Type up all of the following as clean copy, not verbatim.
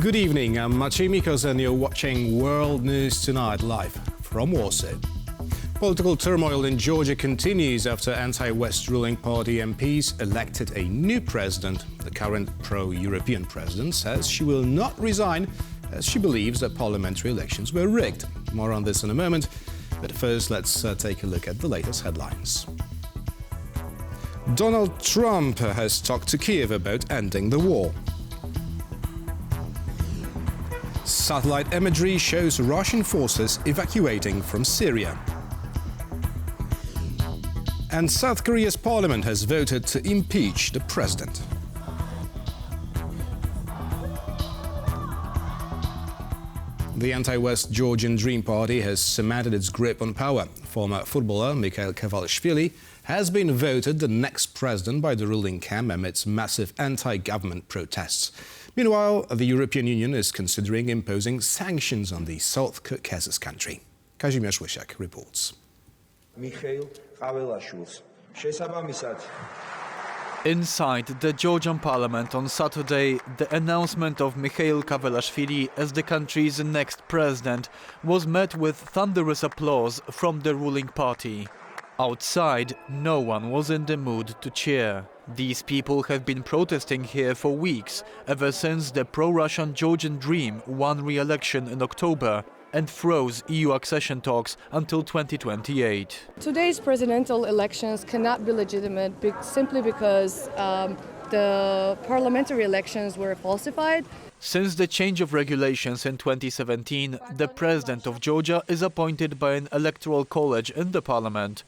Good evening, I'm Maciej Mikos and you're watching World News Tonight live from Warsaw. Political turmoil in Georgia continues after anti-West ruling party MPs elected a new president. The current pro-European president says she will not resign as she believes that parliamentary elections were rigged. More on this in a moment, but first let's take a look at the latest headlines. Donald Trump has talked to Kyiv about ending the war. Satellite imagery shows Russian forces evacuating from Syria. And South Korea's parliament has voted to impeach the president. The anti-West Georgian Dream party has cemented its grip on power. Former footballer Mikheil Kavelashvili has been voted the next president by the ruling camp amidst massive anti-government protests. Meanwhile, the European Union is considering imposing sanctions on the South Caucasus country. Kazimierz reports. Mikheil Kavelashvili. Inside the Georgian parliament on Saturday, the announcement of Mikheil Kavelashvili as the country's next president was met with thunderous applause from the ruling party. Outside, no one was in the mood to cheer. These people have been protesting here for weeks, ever since the pro-Russian Georgian Dream won re-election in October and froze EU accession talks until 2028. Today's presidential elections cannot be legitimate simply because the parliamentary elections were falsified. Since the change of regulations in 2017, the president of Georgia is appointed by an electoral college in the parliament.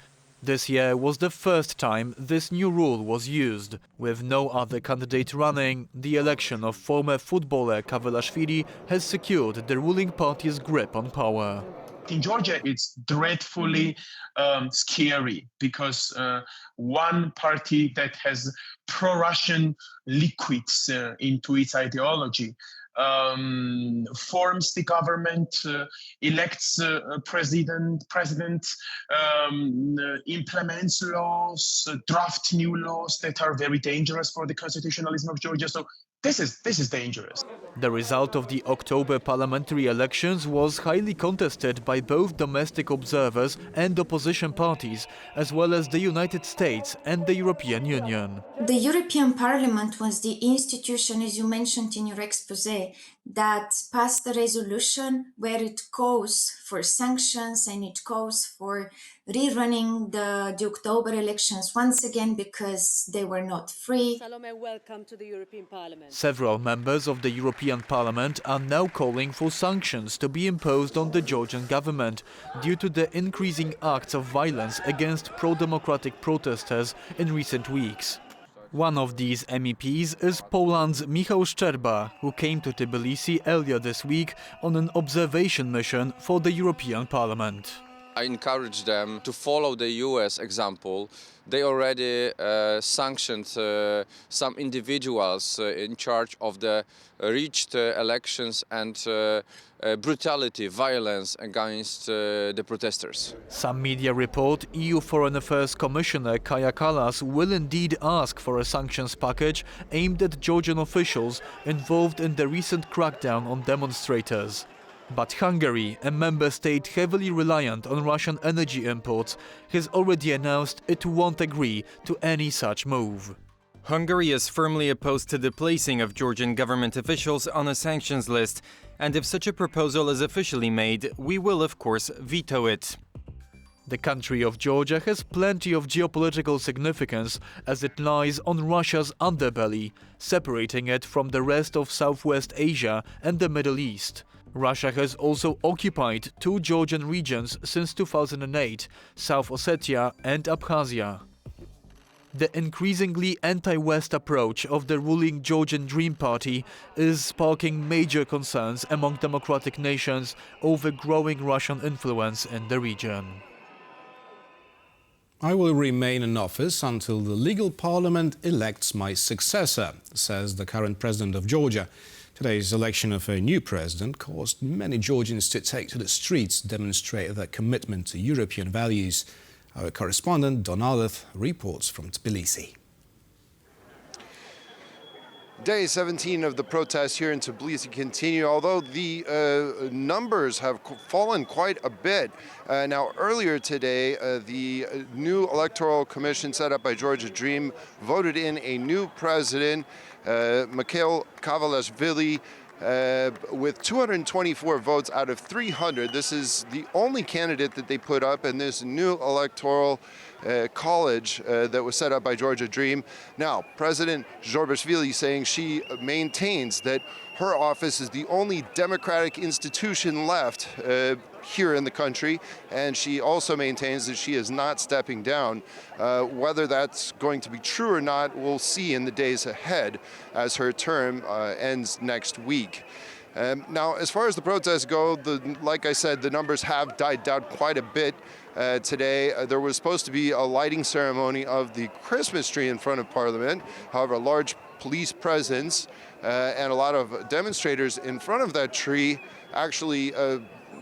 This year was the first time this new rule was used. With no other candidate running, the election of former footballer Kavelashvili has secured the ruling party's grip on power. In Georgia, it's dreadfully scary because one party that has pro-Russian liquids into its ideology forms the government, elects president, implements laws, draft new laws that are very dangerous for the constitutionalism of Georgia. So this is dangerous. The result of the October parliamentary elections was highly contested by both domestic observers and opposition parties, as well as the United States and the European Union. The European Parliament was the institution, as you mentioned in your exposé, that passed a resolution where it calls for sanctions and it calls for rerunning the October elections once again because they were not free. Salome, welcome to the European Parliament. Several members of the European Parliament are now calling for sanctions to be imposed on the Georgian government due to the increasing acts of violence against pro-democratic protesters in recent weeks. One of these MEPs is Poland's Michał Szczerba, who came to Tbilisi earlier this week on an observation mission for the European Parliament. I encourage them to follow the US example. They already sanctioned some individuals in charge of the reached elections and brutality, violence against the protesters. Some media report EU Foreign Affairs Commissioner Kaja Kallas will indeed ask for a sanctions package aimed at Georgian officials involved in the recent crackdown on demonstrators. But Hungary, a member state heavily reliant on Russian energy imports, has already announced it won't agree to any such move. Hungary is firmly opposed to the placing of Georgian government officials on a sanctions list, and if such a proposal is officially made, we will of course veto it. The country of Georgia has plenty of geopolitical significance as it lies on Russia's underbelly, separating it from the rest of Southwest Asia and the Middle East. Russia has also occupied two Georgian regions since 2008, South Ossetia and Abkhazia. The increasingly anti-West approach of the ruling Georgian Dream party is sparking major concerns among democratic nations over growing Russian influence in the region. I will remain in office until the legal parliament elects my successor, says the current president of Georgia. Today's election of a new president caused many Georgians to take to the streets to demonstrate their commitment to European values. Our correspondent Don Arleth reports from Tbilisi. Day 17 of the protests here in Tbilisi continue, although the numbers have fallen quite a bit. Now, earlier today, the new electoral commission set up by Georgian Dream voted in a new president, Mikheil Kavelashvili, with 224 votes out of 300. This is the only candidate that they put up in this new electoral college that was set up by Georgian Dream. Now, President Georgiashvili saying she maintains that her office is the only democratic institution left here in the country, and she also maintains that she is not stepping down. Whether that's going to be true or not, we'll see in the days ahead as her term ends next week. Now, as far as the protests go, like I said, the numbers have died down quite a bit today. There was supposed to be a lighting ceremony of the Christmas tree in front of Parliament. However, a large police presence and a lot of demonstrators in front of that tree actually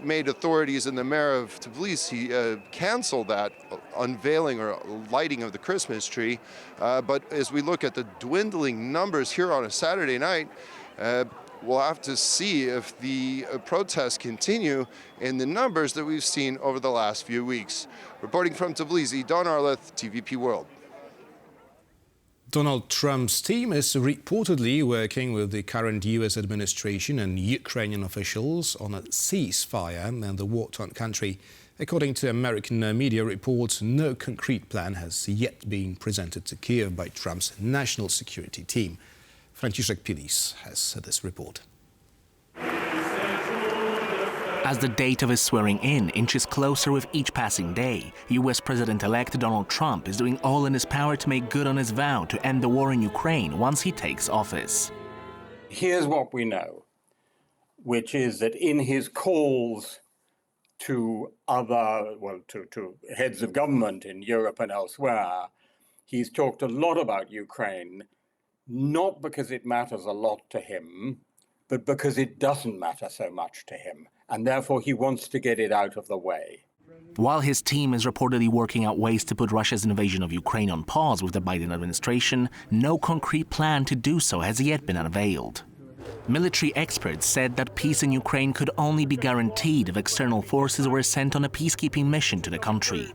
made authorities and the mayor of Tbilisi cancel that unveiling or lighting of the Christmas tree. But as we look at the dwindling numbers here on a Saturday night, we'll have to see if the protests continue in the numbers that we've seen over the last few weeks. Reporting from Tbilisi, Don Arleth, TVP World. Donald Trump's team is reportedly working with the current US administration and Ukrainian officials on a ceasefire in the war-torn country. According to American media reports, no concrete plan has yet been presented to Kyiv by Trump's national security team. Franciszek Pilis has this report. As the date of his swearing-in inches closer with each passing day, US President-elect Donald Trump is doing all in his power to make good on his vow to end the war in Ukraine once he takes office. Here's what we know, which is that in his calls to to heads of government in Europe and elsewhere, he's talked a lot about Ukraine, not because it matters a lot to him, but because it doesn't matter so much to him, and therefore he wants to get it out of the way. While his team is reportedly working out ways to put Russia's invasion of Ukraine on pause with the Biden administration, no concrete plan to do so has yet been unveiled. Military experts said that peace in Ukraine could only be guaranteed if external forces were sent on a peacekeeping mission to the country.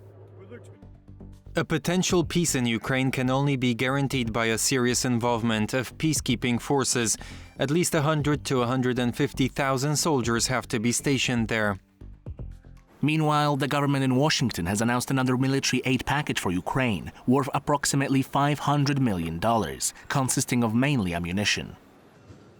A potential peace in Ukraine can only be guaranteed by a serious involvement of peacekeeping forces. At least 100 to 150,000 soldiers have to be stationed there. Meanwhile, the government in Washington has announced another military aid package for Ukraine, worth approximately $500 million, consisting of mainly ammunition.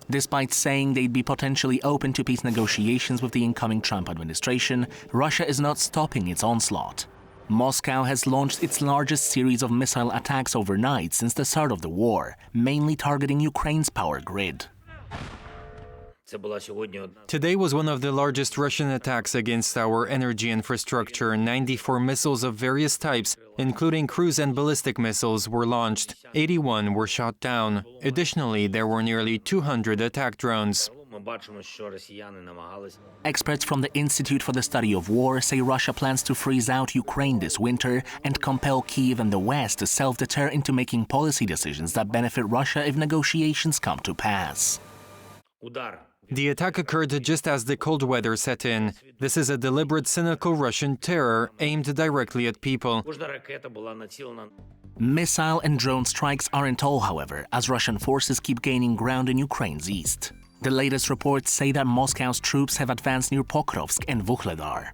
Despite saying they'd be potentially open to peace negotiations with the incoming Trump administration, Russia is not stopping its onslaught. Moscow has launched its largest series of missile attacks overnight since the start of the war, mainly targeting Ukraine's power grid. Today was one of the largest Russian attacks against our energy infrastructure. 94 missiles of various types, including cruise and ballistic missiles, were launched. 81 were shot down. Additionally, there were nearly 200 attack drones. Experts from the Institute for the Study of War say Russia plans to freeze out Ukraine this winter and compel Kyiv and the West to self-deter into making policy decisions that benefit Russia if negotiations come to pass. The attack occurred just as the cold weather set in. This is a deliberate, cynical Russian terror aimed directly at people. Missile and drone strikes aren't all, however, as Russian forces keep gaining ground in Ukraine's east. The latest reports say that Moscow's troops have advanced near Pokrovsk and Vuhledar.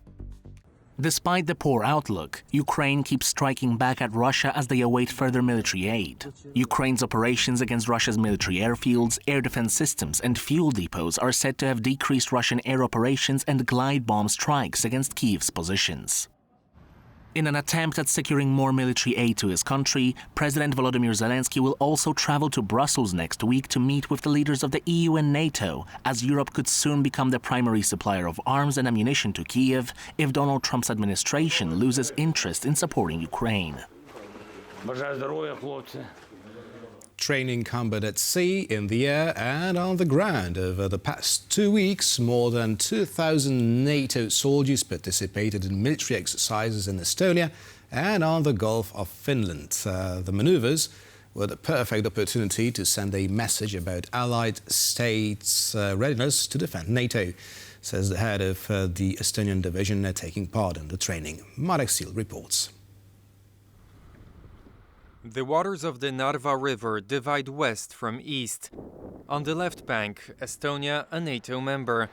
Despite the poor outlook, Ukraine keeps striking back at Russia as they await further military aid. Ukraine's operations against Russia's military airfields, air defense systems and fuel depots are said to have decreased Russian air operations and glide bomb strikes against Kyiv's positions. In an attempt at securing more military aid to his country, President Volodymyr Zelensky will also travel to Brussels next week to meet with the leaders of the EU and NATO, as Europe could soon become the primary supplier of arms and ammunition to Kyiv if Donald Trump's administration loses interest in supporting Ukraine. Training combat at sea, in the air and on the ground. Over the past 2 weeks, more than 2,000 NATO soldiers participated in military exercises in Estonia and on the Gulf of Finland. The maneuvers were the perfect opportunity to send a message about allied states' readiness to defend NATO, says the head of the Estonian division taking part in the training. Marek Steele reports. The waters of the Narva River divide west from east. On the left bank, Estonia, a NATO member.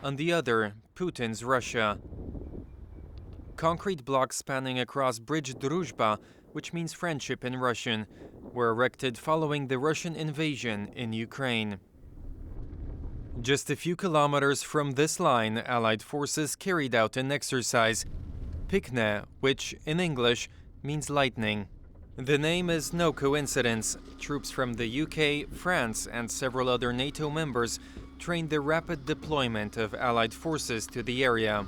On the other, Putin's Russia. Concrete blocks spanning across Bridge Druzhba, which means friendship in Russian, were erected following the Russian invasion in Ukraine. Just a few kilometers from this line, Allied forces carried out an exercise, Pikne, which, in English, means lightning. The name is no coincidence. Troops from the UK, France, and several other NATO members trained the rapid deployment of Allied forces to the area.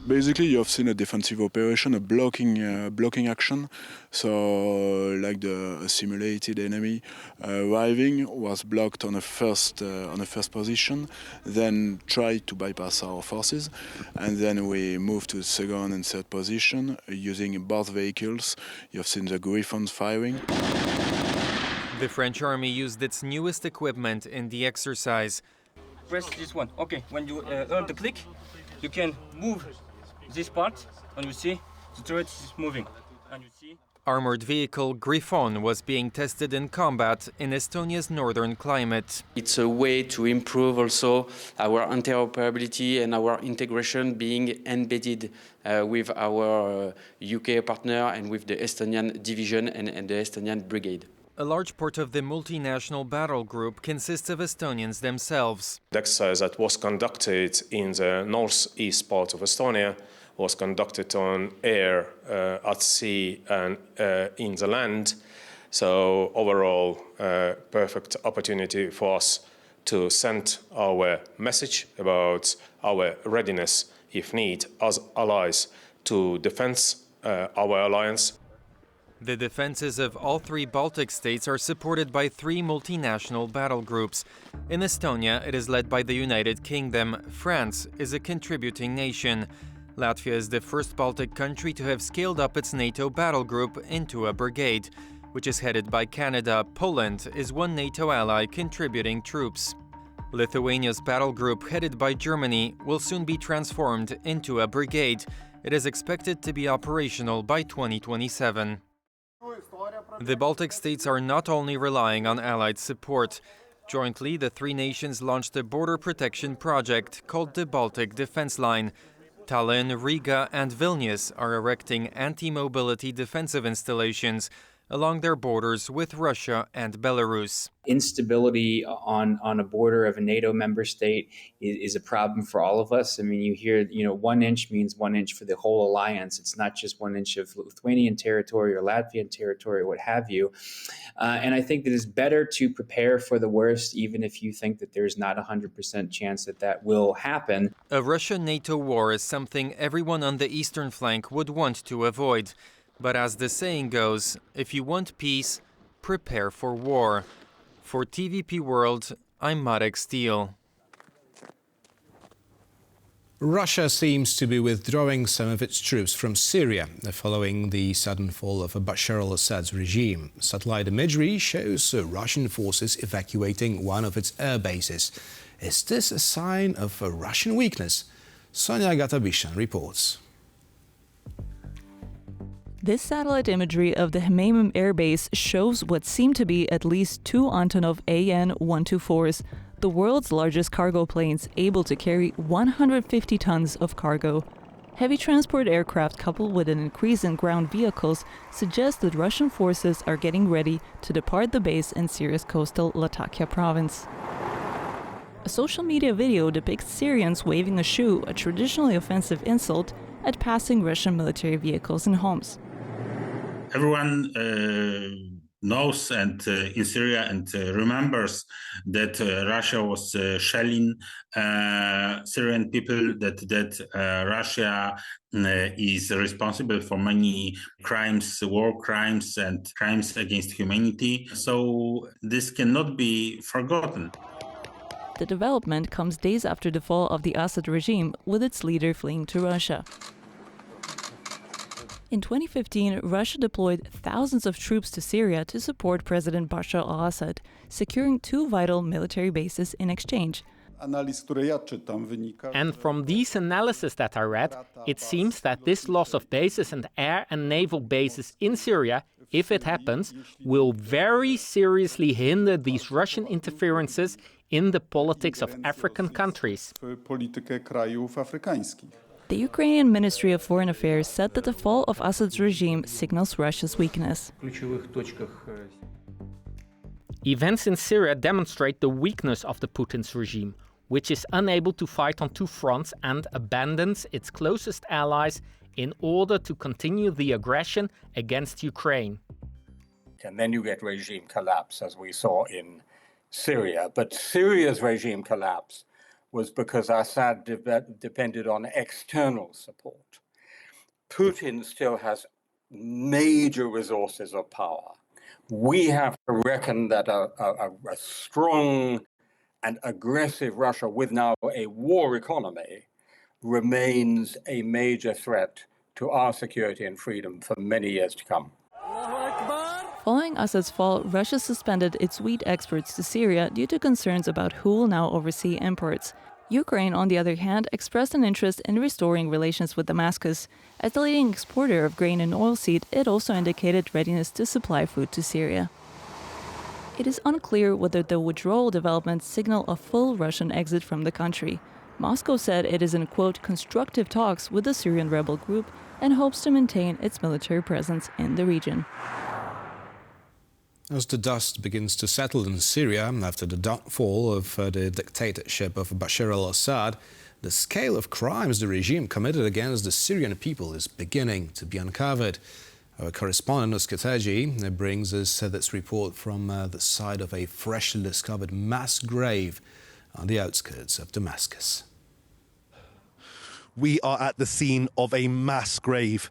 Basically, you have seen a defensive operation, a blocking action. So, like the simulated enemy arriving was blocked on a first position, then tried to bypass our forces, and then we moved to second and third position using both vehicles. You have seen the Griffons firing. The French army used its newest equipment in the exercise. Press this one. Okay, when you earn the click, you can move this part, and you see the turret is moving. And you see Armored vehicle Griffon was being tested in combat in Estonia's northern climate. It's a way to improve also our interoperability and our integration, being embedded with our UK partner and with the Estonian division and the Estonian brigade. A large part of the multinational battle group consists of Estonians themselves. The exercise that was conducted in the northeast part of Estonia was conducted on air, at sea, and in the land. So overall, perfect opportunity for us to send our message about our readiness, if need, as allies to defend our alliance. The defenses of all three Baltic states are supported by three multinational battle groups. In Estonia, it is led by the United Kingdom. France is a contributing nation. Latvia is the first Baltic country to have scaled up its NATO battle group into a brigade, which is headed by Canada. Poland is one NATO ally contributing troops. Lithuania's battle group, headed by Germany, will soon be transformed into a brigade. It is expected to be operational by 2027. The Baltic states are not only relying on Allied support. Jointly, the three nations launched a border protection project called the Baltic Defense Line. Tallinn, Riga, and Vilnius are erecting anti-mobility defensive installations along their borders with Russia and Belarus. Instability on a border of a NATO member state is a problem for all of us. I mean, you hear, 1 inch means 1 inch for the whole alliance. It's not just 1 inch of Lithuanian territory or Latvian territory or what have you. And I think that it's better to prepare for the worst, even if you think that there's not a 100% chance that will happen. A Russia-NATO war is something everyone on the eastern flank would want to avoid. But as the saying goes, if you want peace, prepare for war. For TVP World, I'm Marek Steele. Russia seems to be withdrawing some of its troops from Syria following the sudden fall of Bashar al-Assad's regime. Satellite imagery shows Russian forces evacuating one of its air bases. Is this a sign of a Russian weakness? Sonia Gatabishan reports. This satellite imagery of the Hmeimim Air Base shows what seem to be at least two Antonov AN-124s, the world's largest cargo planes, able to carry 150 tons of cargo. Heavy transport aircraft coupled with an increase in ground vehicles suggest that Russian forces are getting ready to depart the base in Syria's coastal Latakia province. A social media video depicts Syrians waving a shoe, a traditionally offensive insult, at passing Russian military vehicles and homes. Everyone knows and in Syria and remembers that Russia was shelling Syrian people, that Russia is responsible for many crimes, war crimes and crimes against humanity. So this cannot be forgotten. The development comes days after the fall of the Assad regime, with its leader fleeing to Russia. In 2015, Russia deployed thousands of troops to Syria to support President Bashar al-Assad, securing 2 vital military bases in exchange. And from these analyses that I read, it seems that this loss of bases and air and naval bases in Syria, if it happens, will very seriously hinder these Russian interferences in the politics of African countries. The Ukrainian Ministry of Foreign Affairs said that the fall of Assad's regime signals Russia's weakness. Events in Syria demonstrate the weakness of the Putin's regime, which is unable to fight on 2 fronts and abandons its closest allies in order to continue the aggression against Ukraine. And then you get regime collapse, as we saw in Syria. But Syria's regime collapse was because Assad depended on external support. Putin still has major resources of power. We have to reckon that a strong and aggressive Russia with now a war economy remains a major threat to our security and freedom for many years to come. Following Assad's fall, Russia suspended its wheat exports to Syria due to concerns about who will now oversee imports. Ukraine, on the other hand, expressed an interest in restoring relations with Damascus. As the leading exporter of grain and oilseed, it also indicated readiness to supply food to Syria. It is unclear whether the withdrawal developments signal a full Russian exit from the country. Moscow said it is in, quote, constructive talks with the Syrian rebel group and hopes to maintain its military presence in the region. As the dust begins to settle in Syria after the downfall of the dictatorship of Bashar al-Assad, the scale of crimes the regime committed against the Syrian people is beginning to be uncovered. Our correspondent Uskateji brings us this report from the side of a freshly discovered mass grave on the outskirts of Damascus. We are at the scene of a mass grave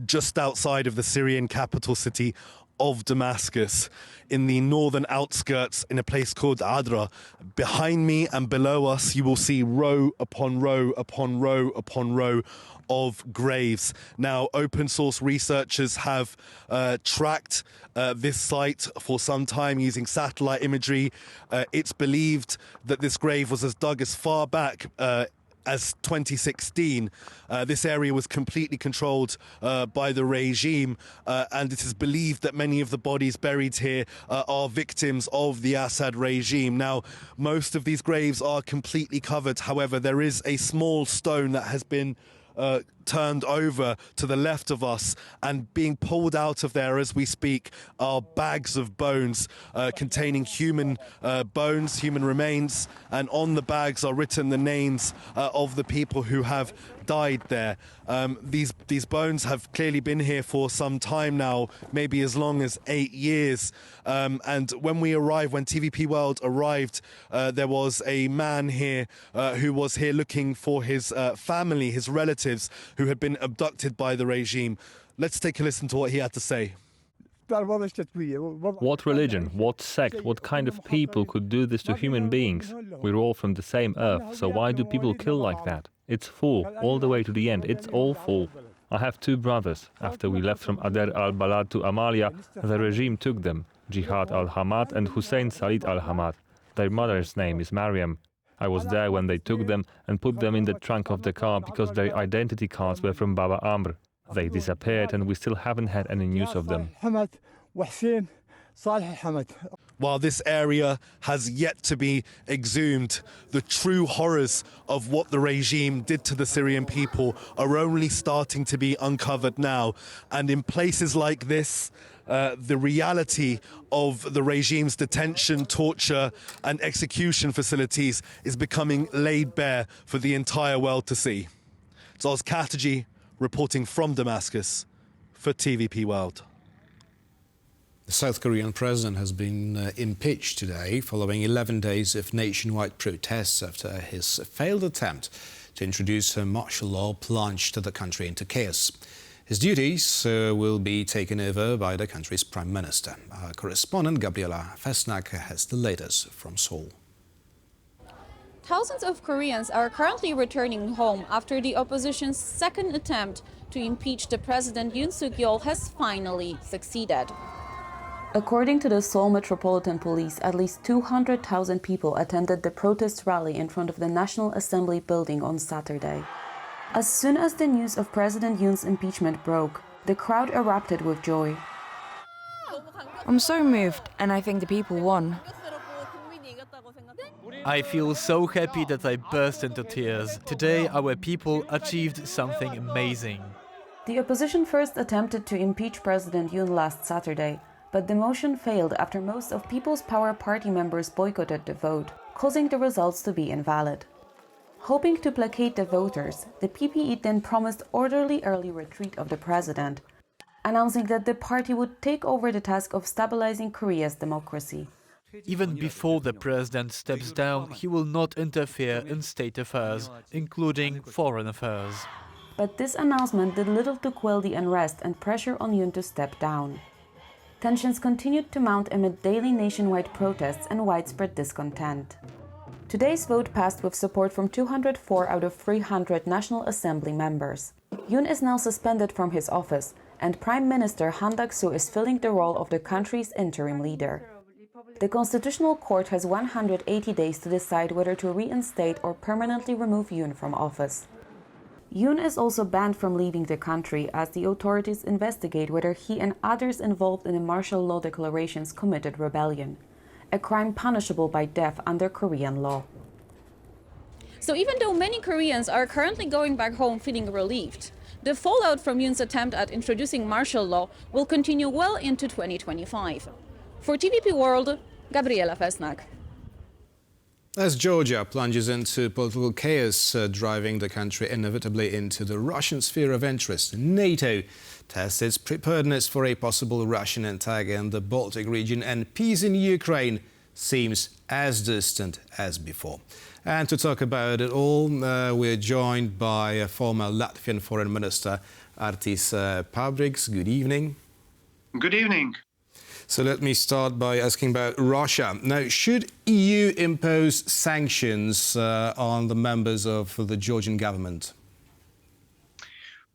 just outside of the Syrian capital city of Damascus, in the northern outskirts, in a place called Adra. Behind me and below us, you will see row upon row upon row upon row of graves. Now, open source researchers have tracked this site for some time using satellite imagery. It's believed that this grave was dug as far back as 2016. This area was completely controlled by the regime, and it is believed that many of the bodies buried here are victims of the Assad regime. Now, most of these graves are completely covered. However, there is a small stone that has been turned over to the left of us, and being pulled out of there as we speak are bags of bones containing human bones, human remains, and on the bags are written the names of the people who have died there. These bones have clearly been here for some time now, maybe as long as 8 years. And when TVP World arrived, there was a man here who was here looking for his family, his relatives, who had been abducted by the regime. Let's take a listen to what he had to say. What religion, what sect, what kind of people could do this to human beings? We're all from the same earth, so why do people kill like that? It's full, all the way to the end, it's all full. I have 2 brothers. After we left from Ader al-Balad to Amalia, the regime took them, Jihad al-Hamad and Hussein Salid al-Hamad. Their mother's name is Mariam. I was there when they took them and put them in the trunk of the car because their identity cards were from Baba Amr. They disappeared and we still haven't had any news of them. While this area has yet to be exhumed, the true horrors of what the regime did to the Syrian people are only starting to be uncovered now. And in places like this, the reality of the regime's detention, torture, and execution facilities is becoming laid bare for the entire world to see. It's Uskateji reporting from Damascus for TVP World. The South Korean president has been impeached today following 11 days of nationwide protests after his failed attempt to introduce a martial law plunged the country into chaos. His duties will be taken over by the country's prime minister. Our correspondent Gabriela Fesnak has the latest from Seoul. Thousands of Koreans are currently returning home after the opposition's second attempt to impeach the president Yoon Suk-yeol has finally succeeded. According to the Seoul Metropolitan Police, at least 200,000 people attended the protest rally in front of the National Assembly building on Saturday. As soon as the news of President Yoon's impeachment broke, the crowd erupted with joy. I'm so moved, and I think the people won. I feel so happy that I burst into tears. Today, our people achieved something amazing. The opposition first attempted to impeach President Yoon last Saturday, but the motion failed after most of People's Power Party members boycotted the vote, causing the results to be invalid. Hoping to placate the voters, the PPE then promised orderly early retreat of the president, announcing that the party would take over the task of stabilizing Korea's democracy. Even before the president steps down, he will not interfere in state affairs, including foreign affairs. But this announcement did little to quell the unrest and pressure on Yoon to step down. Tensions continued to mount amid daily nationwide protests and widespread discontent. Today's vote passed with support from 204 out of 300 National Assembly members. Yoon is now suspended from his office, and Prime Minister Han Duck-soo is filling the role of the country's interim leader. The Constitutional Court has 180 days to decide whether to reinstate or permanently remove Yoon from office. Yoon is also banned from leaving the country as the authorities investigate whether he and others involved in the martial law declarations committed rebellion, a crime punishable by death under Korean law. So even though many Koreans are currently going back home feeling relieved, the fallout from Yoon's attempt at introducing martial law will continue well into 2025. For TVP World, Gabriela Fesnak. As Georgia plunges into political chaos, driving the country inevitably into the Russian sphere of interest, NATO tests its preparedness for a possible Russian attack in the Baltic region, and peace in Ukraine seems as distant as before. And to talk about it all, we're joined by former Latvian Foreign Minister Artis Pabriks. Good evening. Good evening. So let me start by asking about Russia. Now, should EU impose sanctions on the members of the Georgian government?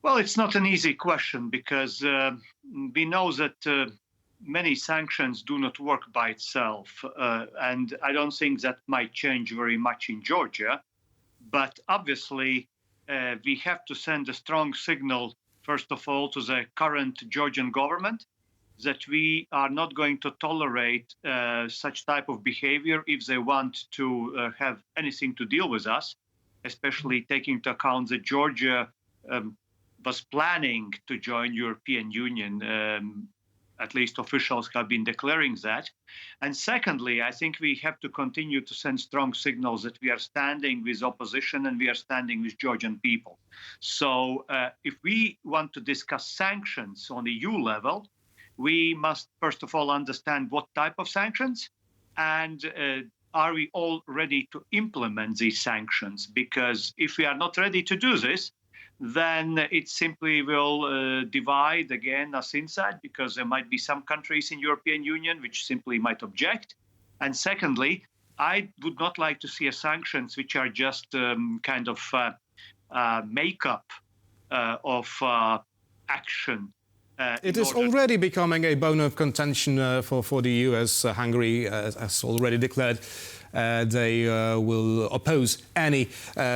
Well, it's not an easy question because we know that many sanctions do not work by itself. And I don't think that might change very much in Georgia. But obviously, we have to send a strong signal, first of all, to the current Georgian government, that we are not going to tolerate such type of behavior if they want to have anything to deal with us, especially taking into account that Georgia was planning to join European Union. At least officials have been declaring that. And secondly, I think we have to continue to send strong signals that we are standing with opposition and we are standing with Georgian people. So if we want to discuss sanctions on EU level, we must, first of all, understand what type of sanctions and are we all ready to implement these sanctions? Because if we are not ready to do this, then it simply will divide again us inside, because there might be some countries in European Union which simply might object. And secondly, I would not like to see sanctions which are just kind of makeup of action. It is already becoming a bone of contention for the EU, as Hungary has already declared they will oppose any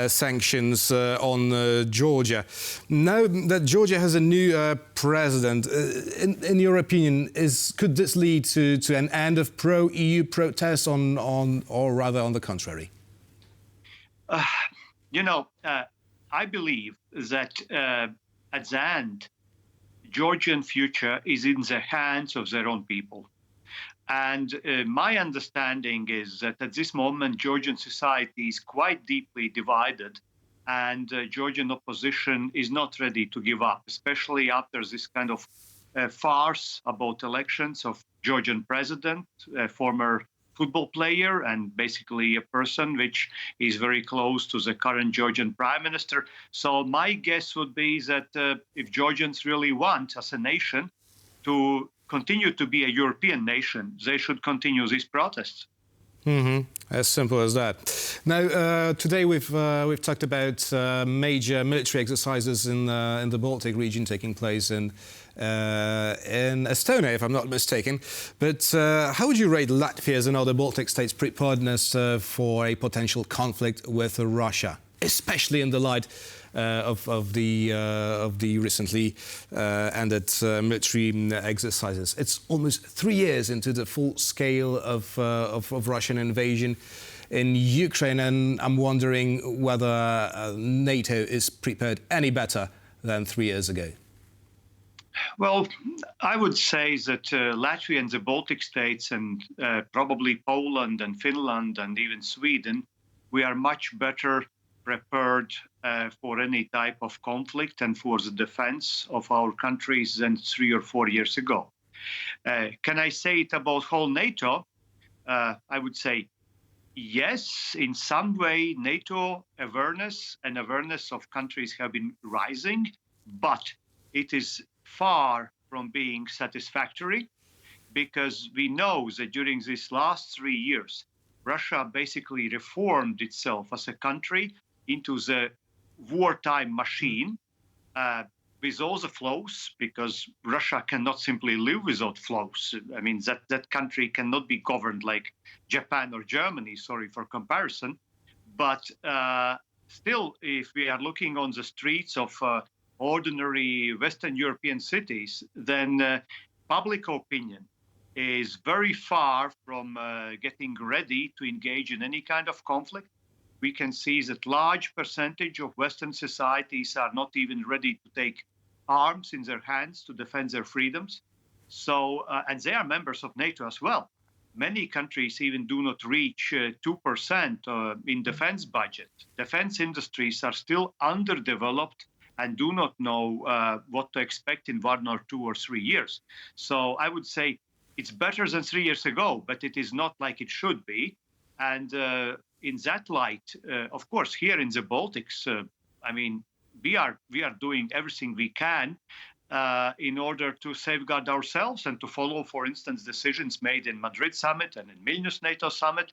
sanctions on Georgia. Now that Georgia has a new president, in your opinion, could this lead to an end of pro-EU protests or rather on the contrary? I believe that at the end, Georgian future is in the hands of their own people. And my understanding is that at this moment, Georgian society is quite deeply divided, and Georgian opposition is not ready to give up, especially after this kind of farce about elections of Georgian president, former football player, and basically a person which is very close to the current Georgian prime minister. So my guess would be that if Georgians really want, as a nation, to continue to be a European nation, they should continue these protests. As simple as that. Now, today we've talked about major military exercises in the Baltic region taking place in Estonia, if I'm not mistaken. But how would you rate Latvia's and other Baltic states' preparedness for a potential conflict with Russia, especially in the light of the recently ended military exercises? It's almost 3 years into the full scale of Russian invasion in Ukraine, and I'm wondering whether NATO is prepared any better than 3 years ago. Well, I would say that Latvia and the Baltic states and probably Poland and Finland and even Sweden, we are much better prepared for any type of conflict and for the defense of our countries than 3 or 4 years ago. Can I say it about whole NATO? I would say yes, in some way NATO awareness and awareness of countries have been rising, but it is far from being satisfactory, because we know that during these last 3 years, Russia basically reformed itself as a country into the wartime machine with all the flaws, because Russia cannot simply live without flaws. I mean, that country cannot be governed like Japan or Germany, sorry for comparison. But still, if we are looking on the streets of ordinary Western European cities, then public opinion is very far from getting ready to engage in any kind of conflict. We can see that large percentage of Western societies are not even ready to take arms in their hands to defend their freedoms. So, and they are members of NATO as well. Many countries even do not reach 2% in defense budget. Defense industries are still underdeveloped and do not know what to expect in 1 or 2 or 3 years. So I would say it's better than 3 years ago, but it is not like it should be. And in that light, of course, here in the Baltics, I mean, we are doing everything we can in order to safeguard ourselves and to follow, for instance, decisions made in Madrid summit and in Vilnius NATO summit,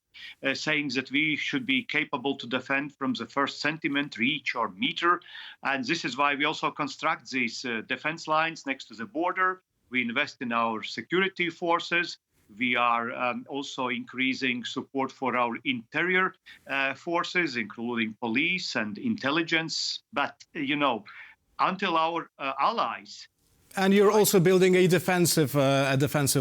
saying that we should be capable to defend from the first centimeter, inch or meter. And this is why we also construct these defense lines next to the border. We invest in our security forces. We are also increasing support for our interior forces, including police and intelligence. But, you know, until our allies. And you're also building a defensive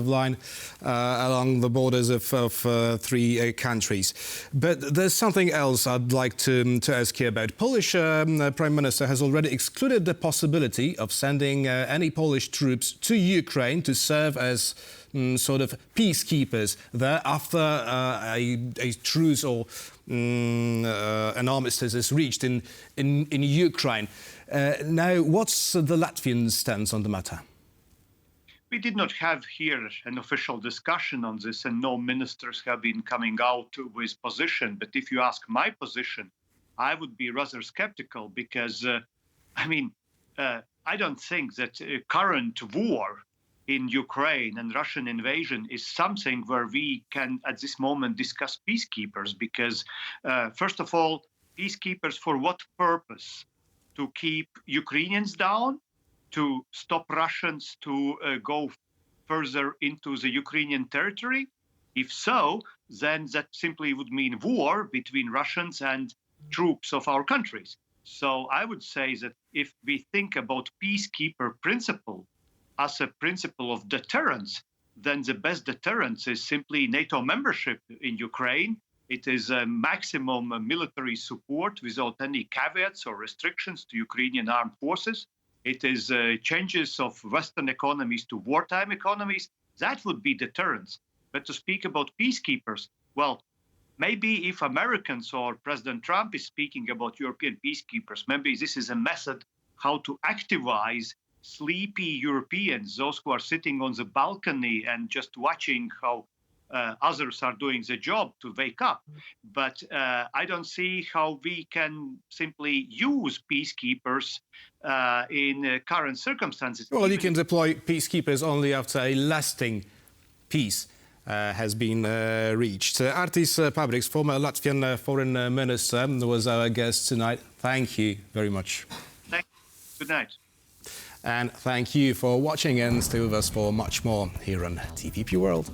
line along the borders of 3 countries. But there's something else I'd like to ask you about. Polish Prime Minister has already excluded the possibility of sending any Polish troops to Ukraine to serve as sort of peacekeepers there after a truce or an armistice is reached in Ukraine. Now, what's the Latvian stance on the matter? We did not have here an official discussion on this, and no ministers have been coming out with position. But if you ask my position, I would be rather skeptical because, I mean, I don't think that current war in Ukraine and Russian invasion is something where we can, at this moment, discuss peacekeepers. Because, first of all, peacekeepers for what purpose? To keep Ukrainians down, to stop Russians to go further into the Ukrainian territory? If so, then that simply would mean war between Russians and troops of our countries. So I would say that if we think about peacekeeper principle as a principle of deterrence, then the best deterrence is simply NATO membership in Ukraine. It is a maximum military support without any caveats or restrictions to Ukrainian armed forces. It is changes of Western economies to wartime economies. That would be deterrence. But to speak about peacekeepers, well, maybe if Americans or President Trump is speaking about European peacekeepers, maybe this is a method how to activize sleepy Europeans, those who are sitting on the balcony and just watching how others are doing the job to wake up. But I don't see how we can simply use peacekeepers in current circumstances. Well, you can deploy peacekeepers only after a lasting peace. has been reached. Artis Pabriks, former Latvian foreign minister, was our guest tonight. Thank you very much. Thank you. Good night. And thank you for watching and stay with us for much more here on TVP World.